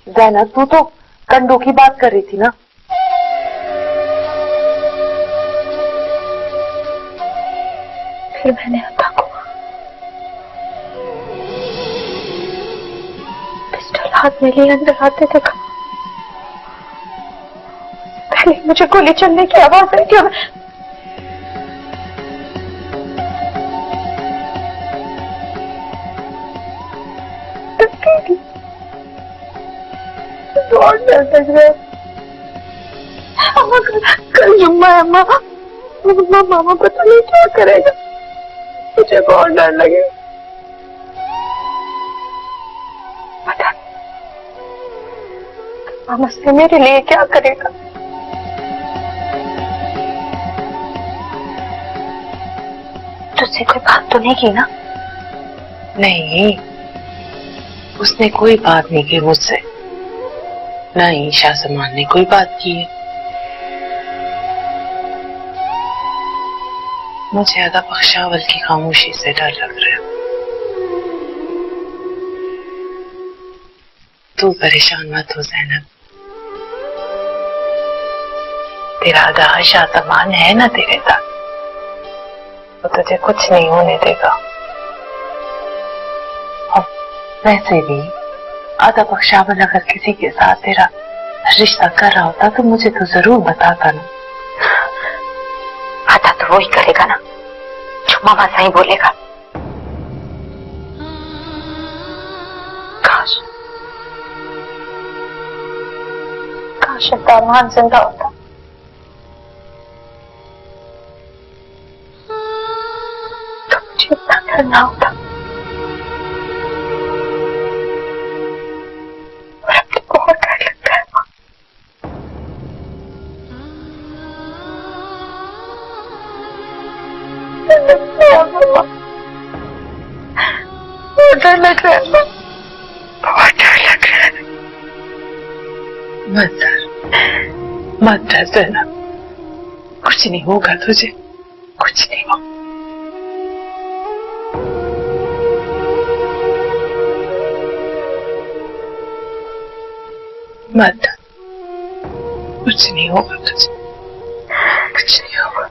जैनब, तू तो कंडों की बात कर रही थी ना? फिर मैंने अता को पिस्टल हाथ में लिए अंदर आते देखा। पहले मुझे गोली चलने की आवाज आई थी और बहुत डर लग रहा है। कल जुम्मा है अम्मा, मामा पता नहीं क्या करेगा, मुझे बहुत डर लगे। पता नहीं मामा से मेरे लिए क्या करेगा। तुझसे कोई बात तो नहीं की ना? नहीं, उसने कोई बात नहीं की मुझसे, ना ही शाहजमान ने कोई बात की है। मुझे अदा बख्शावल की खामोशी से डर लग रहा है। तू परेशान मत हो ज़ैनब, तेरा अदा शाहजमान है ना तेरे साथ, वो तुझे कुछ नहीं होने देगा। और वैसे भी अदा बख्शावल अगर किसी के साथ तेरा रिश्ता कर रहा होता तो मुझे तो जरूर बताता ना। आता तो वही करेगा ना जो मामा सही बोलेगा। काश अरमान जिंदा होता तो मुझे इतना डरना होता। बहुत डर लगता है। बहुत डर लग रहा है, बहुत डर लग रहा है। मत डर ज़ैनब, कुछ नहीं होगा तुझे, कुछ नहीं होगा। मत, कुछ नहीं होगा तुझे, कुछ नहीं होगा।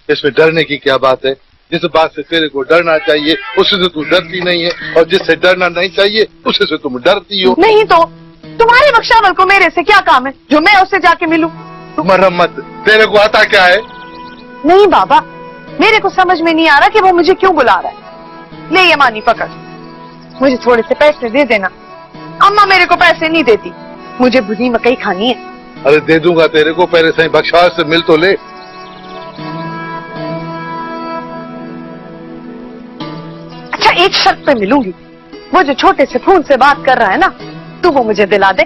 इसमें डरने की क्या बात है? जिस बात से तेरे को डरना चाहिए उससे तो तू डरती नहीं है, और जिससे डरना नहीं चाहिए उससे से तुम डरती हो। नहीं तो तुम्हारे बख्शावल को मेरे से क्या काम है जो मैं उससे जाके मिलूं? मरम्मत, तेरे को आता क्या है? नहीं बाबा, मेरे को समझ में नहीं आ रहा कि वो मुझे क्यों बुला रहा है। ले ये मानी पकड़, मुझे थोड़े से पैसे दे देना। अम्मा मेरे को पैसे नहीं देती, मुझे भुनी मकई खानी है। अरे दे दूंगा तेरे को, पहले सही बख्शावर से मिल तो ले। अच्छा, एक शर्त पे मिलूंगी, वो जो छोटे से फोन से बात कर रहा है ना, तू वो मुझे दिला दे।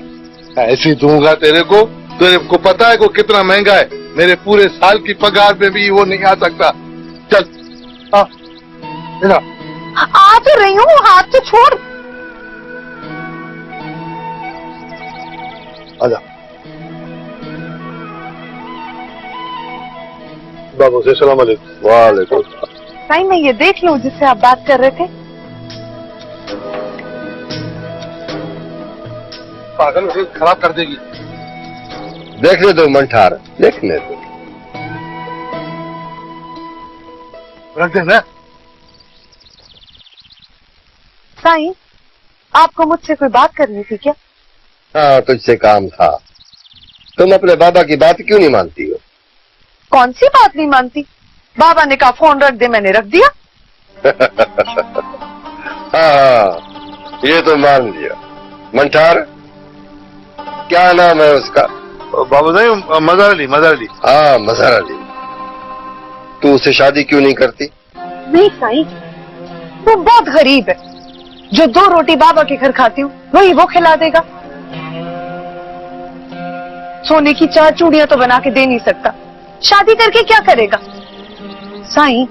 ऐसी दूंगा तेरे को पता है को कितना महंगा है? मेरे पूरे साल की पगार में भी वो नहीं आ सकता। चल आ तो रही हूँ, हाथ तो छोड़। आजा बाबू से सलाम अलैकुम। वालेकुम। साईं, मैं ये देख लूं जिससे आप बात कर रहे थे? पागल उसे खराब कर देगी। देखने दो मंठार, देखने दो। रख देना। साईं, आपको मुझसे कोई बात करनी थी क्या? हाँ, तुझसे काम था। तुम अपने बाबा की बात क्यों नहीं मानती हो? कौन सी बात नहीं मानती? बाबा ने कहा फोन रख दे, मैंने रख दिया। हाँ, ये तो मान लिया। मंठार, क्या नाम है उसका? बाबू नहीं, मज़हर अली। हाँ, मज़हर अली। तू उससे शादी क्यों नहीं करती? नहीं साईं, वो बहुत गरीब है। जो 2 रोटी बाबा के घर खाती हूँ वही वो खिला देगा। सोने की 4 चूड़ियां तो बना के दे नहीं सकता, शादी करके क्या करेगा? साईं,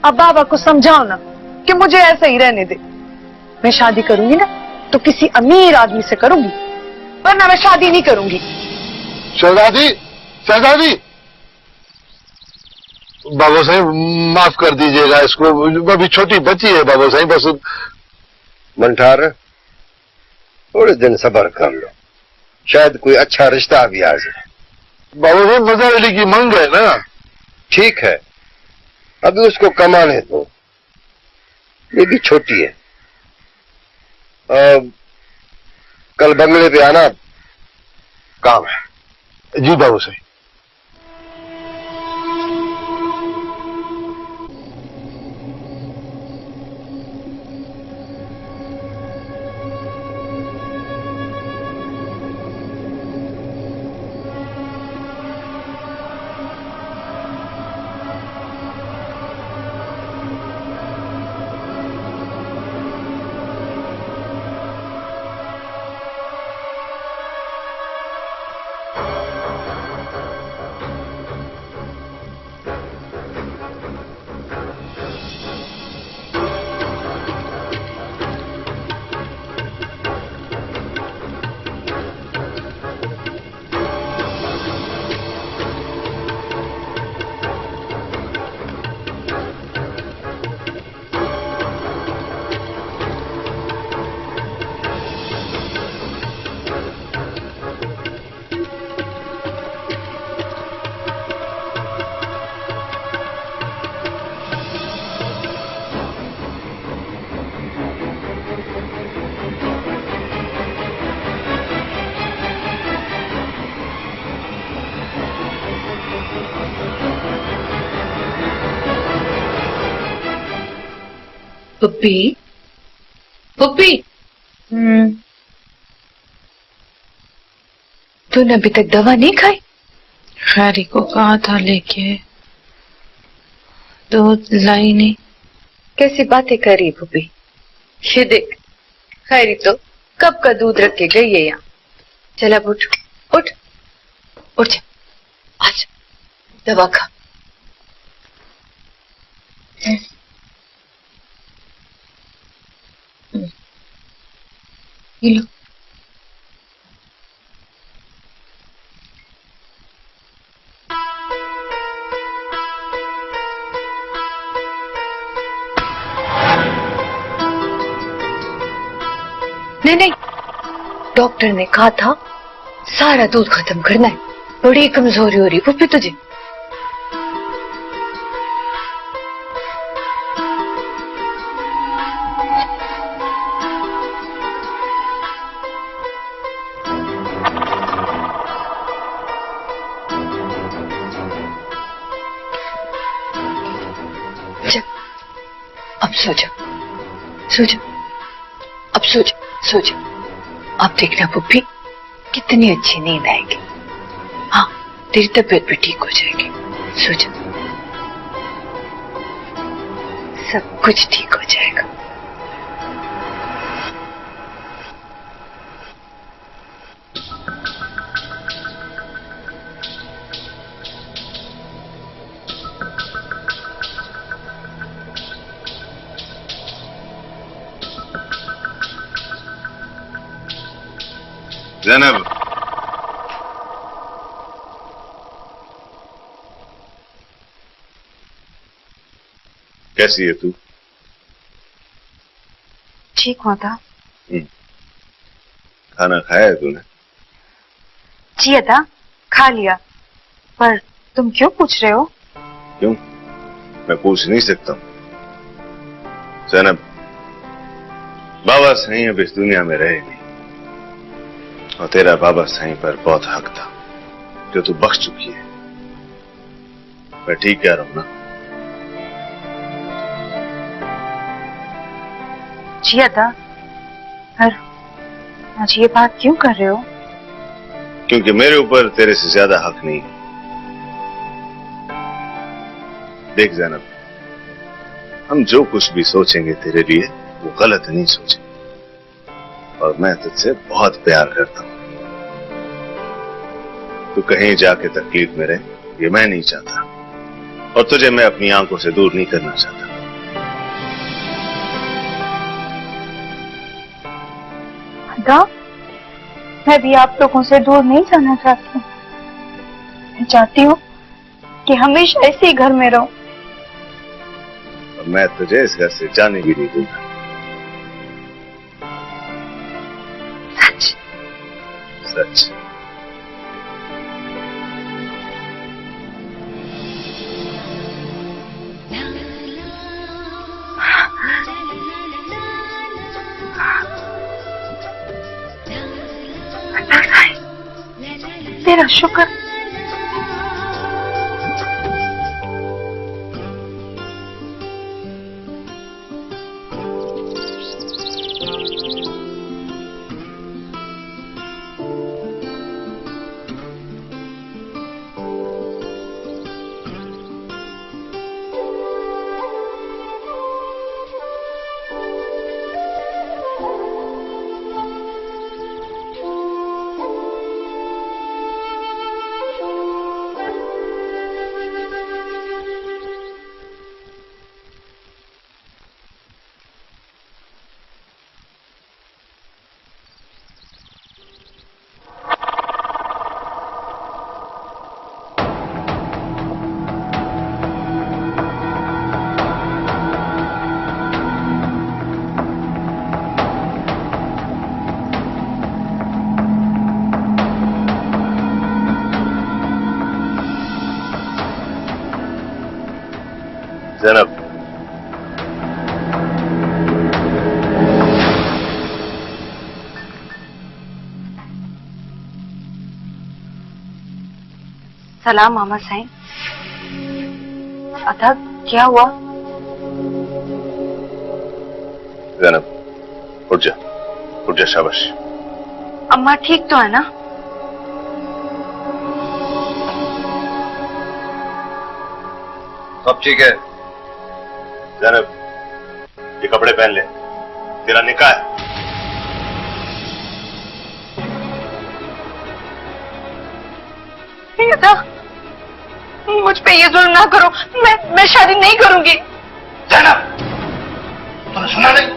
अब बाबा को समझाओ ना कि मुझे ऐसे ही रहने दे। मैं शादी करूंगी ना तो किसी अमीर आदमी से करूंगी, वरना मैं शादी नहीं करूंगी। शहजादी, शहजादी। बाबू साहब माफ कर दीजिएगा इसको, अभी छोटी बच्ची है बाबू साहब, बस। मंठार, थोड़े दिन सब्र कर लो, शायद कोई अच्छा रिश्ता भी आ जाए। बाबू साहब मजहर अली की मंग है ना। ठीक है, अभी उसको कमाने दो, ये भी छोटी है। कल बंगले पे आना, काम है। जी बाबू साहब। Puppy, puppy. तूने अभी तक दवा नहीं खाई? खैरी को कहा था लेके, दूध लाई नहीं। कैसी बातें कर रही पुप्पी? ये देख, खैरी तो कब का दूध रख के गई है यहाँ। चल अब उठ, उठ, उठ जा, आज दवा खा। ये लो। नहीं नहीं, डॉक्टर ने कहा था सारा दूध खत्म करना है। बड़ी कमजोरी हो रही पुप्पी तुझे। अब सो जा, सो जा, अब सो जा, सो जा। अब देखना पुप्पी, कितनी अच्छी नींद आएगी। हाँ, तेरी तबीयत भी ठीक हो जाएगी। सो जा, सब कुछ ठीक हो जाएगा। जैनब, कैसी है तू? ठीक हुआ था। खाना खाया है तूने? जी अदा, खा लिया। पर तुम क्यों पूछ रहे हो? क्यों? मैं पूछ नहीं सकता हूं। जैनब, बाबा साईं अब इस दुनिया में रहे नहीं, और तेरा बाबा साईं पर बहुत हक था जो तू बख्श चुकी है। मैं ठीक कह रहा हूं ना? जी अदा, पर आज ये बात क्यों कर रहे हो? क्योंकि मेरे ऊपर तेरे से ज्यादा हक नहीं है। देख जैनब, हम जो कुछ भी सोचेंगे तेरे लिए वो गलत नहीं सोचेंगे, और मैं तुझसे बहुत प्यार करता हूं। तू कहीं जाके तकलीफ में रहे, ये मैं नहीं चाहता, और तुझे मैं अपनी आंखों से दूर नहीं करना चाहता। अदा, मैं भी आप लोगों से दूर नहीं जाना चाहती हूँ। मैं चाहती हूँ कि हमेशा ऐसे ही घर में रहूं। और मैं तुझे इस घर से जाने भी नहीं दूंगा। सच? सच। तेरा शुक्र। ज़ैनब, सलाम मामा साईं। अथा क्या हुआ? ज़ैनब, उठ जा, उठ जा, शाबाश। अम्मा ठीक तो है ना? सब ठीक है। ज़ैनब, ये कपड़े पहन ले, तेरा निकाह है। अदा, मुझ पे ये जुल्म ना करो। मैं शादी नहीं करूंगी। ज़ैनब, तूने सुना नहीं?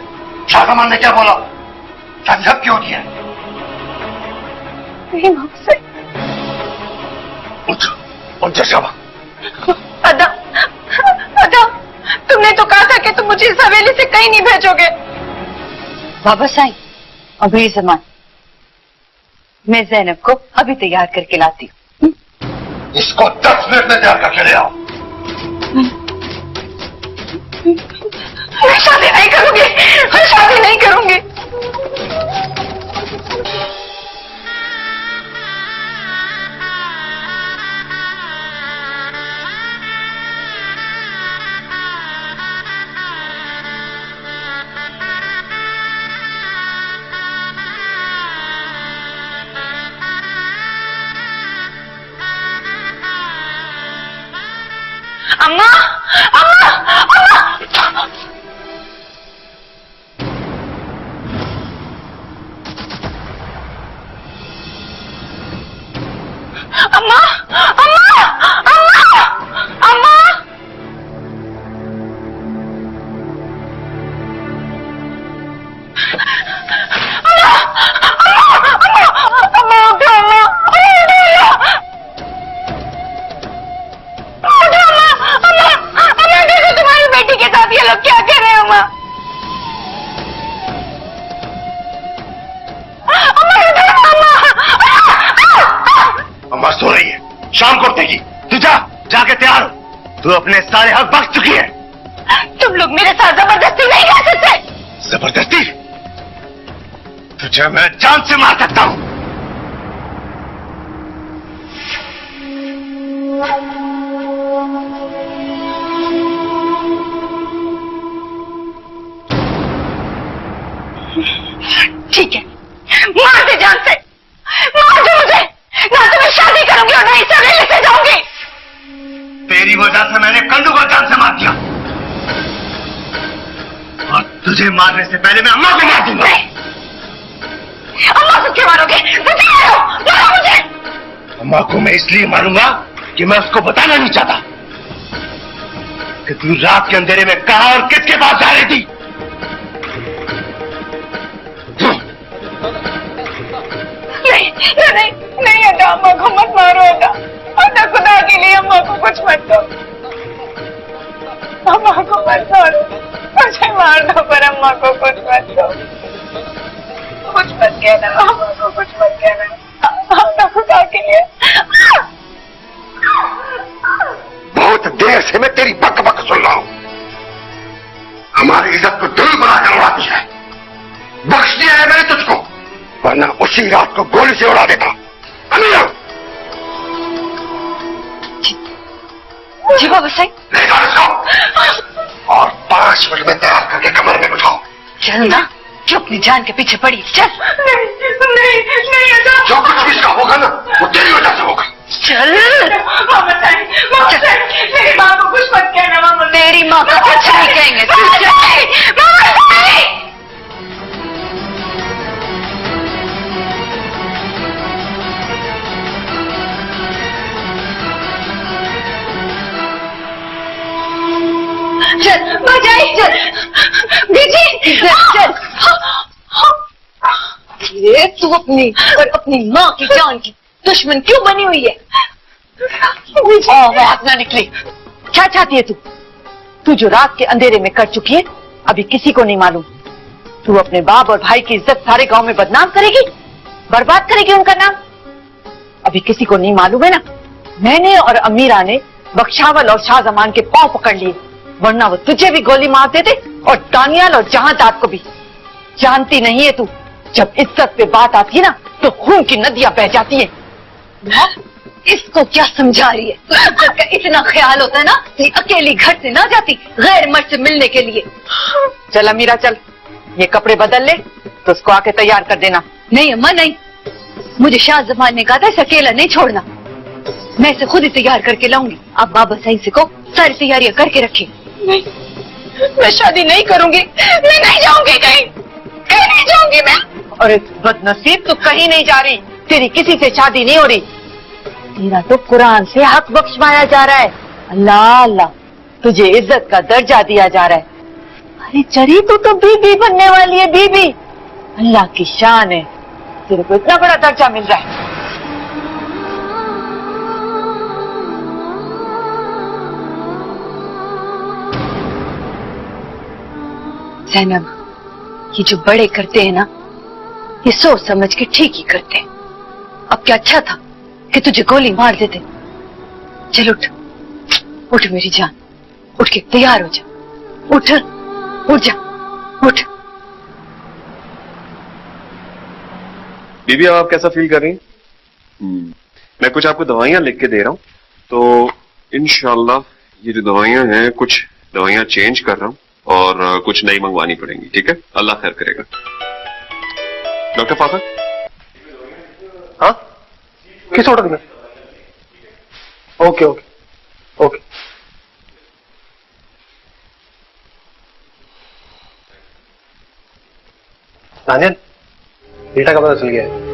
शाहजमान ने क्या बोला? शादी सब की होती है। नहीं मामा साईं। उठ जा शाबा। अदा, अदा, तुमने तो कहा था कि तुम मुझे इस हवेली से कहीं नहीं भेजोगे। बाबा साईं, अभी जमान, मैं ज़ैनब को अभी तैयार करके लाती हूँ। इसको 10 मिनट में तैयार करके ले आओ। मैं शादी नहीं करूंगी, मैं शादी नहीं करूंगी। अम्मा, अम्मा, अम्मा। अम्मा, अम्मा, अम्मा, अम्मा। क्या कह रहे हो माँ? अम्मा सो रही है, शाम को उठेगी। तू जा, जाके तैयार हो। तू अपने सारे हक बख्श चुकी है। तुम लोग मेरे साथ जबरदस्ती नहीं कर सकते। जबरदस्ती? तुझे मैं जान से मार सकता हूं। ठीक है, मार दे जान से, मार दे मुझे। ना तो मैं शादी करूंगी और ना इस हवेली से जाऊंगी। तेरी वजह से मैंने कंडू को जान से मार दिया, और तुझे मारने से पहले मैं अम्मा को मार दूंगा। अम्मा को क्यों मारोगे? मुझे मारो, मारो मुझे। अम्मा को मैं इसलिए मारूंगा कि मैं उसको बताना नहीं चाहता कि तू रात के अंधेरे में कहां और किसके पास जा रही थी। नहीं नहीं नहीं, अड्डा, अम्मा को मत मारो। अड्डा, अड्डा को के लिए अम्मा को कुछ मत दो, अम्मा को मत छोड़ो, मुझे मार दो पर अम्मा को कुछ मत दो, कुछ मत कहना, अम्मा को कुछ मत कहना, अम्मा खुदा के लिए। बहुत देर से मैं तेरी बक बक सुन रहा हूं। हमारी इज्जत को दिल बनाकर उड़ाती है। बख्श दिया है मैंने तुझको, वरना उसी रात को गोली से उड़ा देता। अमीरा जी बाबा साहब, ले जाओ इसको और 5 मिनट में तैयार करके कमरे में बिठाओ। चल ना, क्यों अपनी जान के पीछे पड़ी? चल। नहीं जो कुछ भी इसका होगा ना, वो तेरी वजह से होगा। चल। मामा साहब, मेरी माँ को कुछ मत कहना मामा। तेरी माँ को कुछ नहीं कहेंगे। चल बजाई, चल बीजी, चल। ये तू अपनी और अपनी माँ की जान की दुश्मन क्यों बनी हुई है? बात ना निकली। क्या चाहती है तू? तू जो रात के अंधेरे में कर चुकी है, अभी किसी को नहीं मालूम। तू अपने बाप और भाई की इज्जत सारे गांव में बदनाम करेगी, बर्बाद करेगी उनका नाम। अभी किसी को नहीं मालूम है ना, मैंने और अमीरा ने बख्शावल और शाहजमान के पांव पकड़ लिए, वरना वो तुझे भी गोली मार देते और दानियाल और जहांदाद को भी। जानती नहीं है तू, जब इज्जत पे बात आती है ना, तो खून की नदियां बह जाती है। इसको क्या समझा रही है? इज्जत का इतना ख्याल होता है ना, कि अकेली घर से ना जाती गैर मर्द से मिलने के लिए। चल अमीरा चल, ये कपड़े बदल ले तो उसको आके तैयार कर देना। नहीं अम्मा नहीं, मुझे शाहजमान ने कहा था इसे अकेला नहीं छोड़ना, मैं इसे खुद ही तैयार करके लाऊंगी। आप बाबा सही से को सारी तैयारियां करके रखिए। नहीं, मैं शादी नहीं करूंगी, मैं नहीं जाऊंगी कहीं नहीं जाऊंगी मैं। अरे बदनसीब, तू कहीं नहीं जा रही, तेरी किसी से शादी नहीं हो रही। तेरा तो कुरान से हक बख्शवाया जा रहा है। अल्लाह अल्लाह, तुझे इज्जत का दर्जा दिया जा रहा है। अरे चरी, तू तो बीबी बनने वाली है, बीबी। अल्लाह की शान है, तेरे को इतना बड़ा दर्जा मिल रहा है। ज़ैनब, ये जो बड़े करते हैं ना, ये सोच समझ के ठीक ही करते हैं। अब क्या अच्छा था कि तुझे गोली मार देते। चल उठ, उठ मेरी जान, उठ के तैयार हो जा, उठ उठ जा, उठ। बीबी आप कैसा फील कर रही हैं? मैं कुछ आपको दवाइयां लिख के दे रहा हूं, तो इंशाल्लाह ये जो दवाइयां हैं, कुछ दवाइयां चेंज कर रहा हूं और कुछ नई मंगवानी पड़ेंगी। ठीक है, अल्लाह खैर करेगा। डॉक्टर फाखर, हाँ किस ऑर्डर में? Okay okay okay. दानियल, बेटा का पता चल गया है।